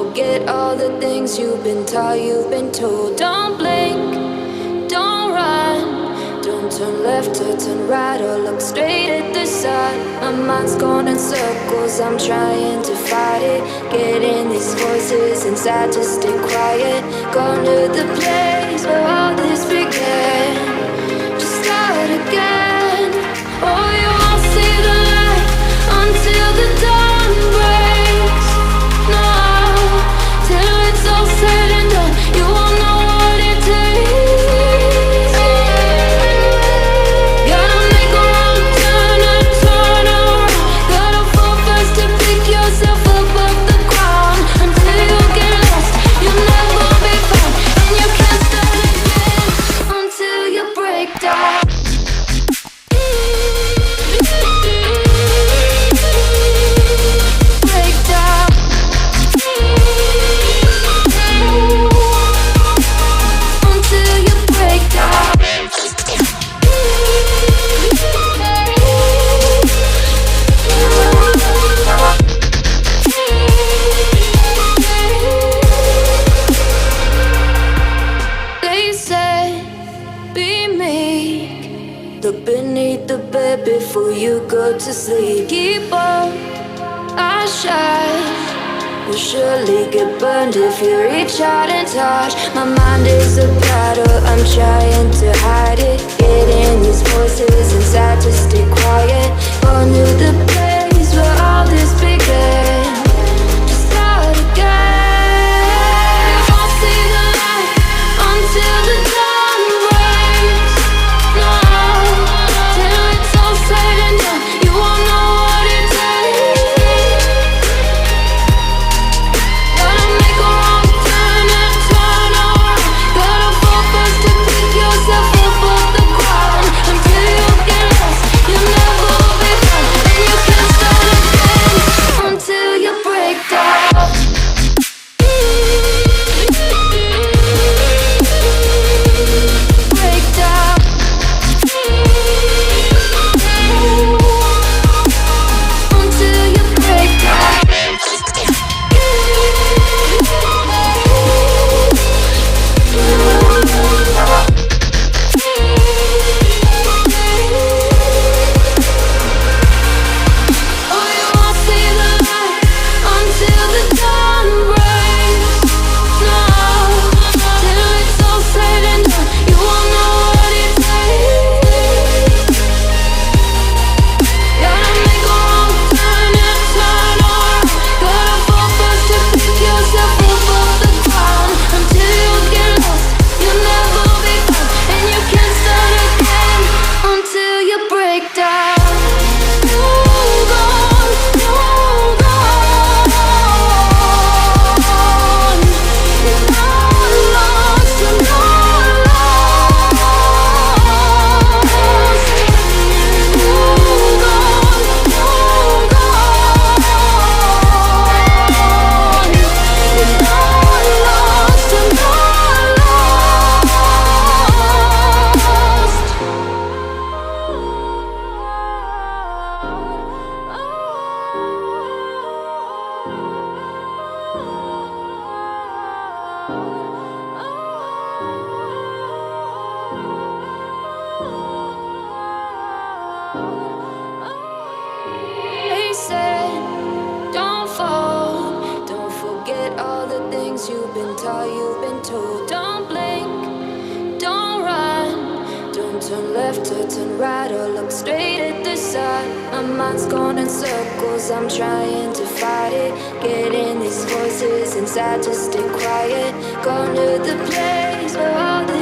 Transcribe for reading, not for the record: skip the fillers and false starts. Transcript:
forget all the things you've been taught, you've been told. Don't blink, don't run, don't turn left or turn right or look straight at the sun. My mind's going in circles, I'm trying to fight it. Getting these voices inside to stay quiet. Going to the place where all this began. Just start again. Oh, you won't see the light until the dawn breaks. No, till it's all said and done, you won't know what it takes. Gotta make a wrong turn and turn around. Gotta fall fast to pick yourself up off the ground. Until you get lost, you'll never be found. And you can't start again until you break down. Look beneath the bed before you go to sleep. Keep on, I shine. You'll surely get burned if you reach out and touch. My mind is a battle, I'm trying to hide it. Getting these voices inside to stay quiet. Going to the place where all this began. Just start again. You won't see the light until the dawn breaks. No, till it's all said and done, you won't know what it takes. Gotta make a wrong turn and turn around. Gotta fall fast to pick yourself up off the ground. Until you get lost, you'll never be found. And you can't start again until you break down. Break down. Until you break down. Oh, you won't see the light until the dawn breaks. No, till it's all said and done, you won't know what it takes. Gotta make a wrong turn and turn around. Gotta fall fast to pick yourself up off the ground. Until you get lost, you'll never be found. And you can't start again until you break down. Hold on, hold on. You're not lost, you're not lost. Hold on, hold on. You're not lost, you're not They said, don't fall, don't forget all the things you've been taught, you've been told. Don't blink, don't run, don't turn left or turn right or look straight at the sun. My mind's going in circles, I'm trying to fight it. Getting these voices inside to stay quiet. Going to the place where all this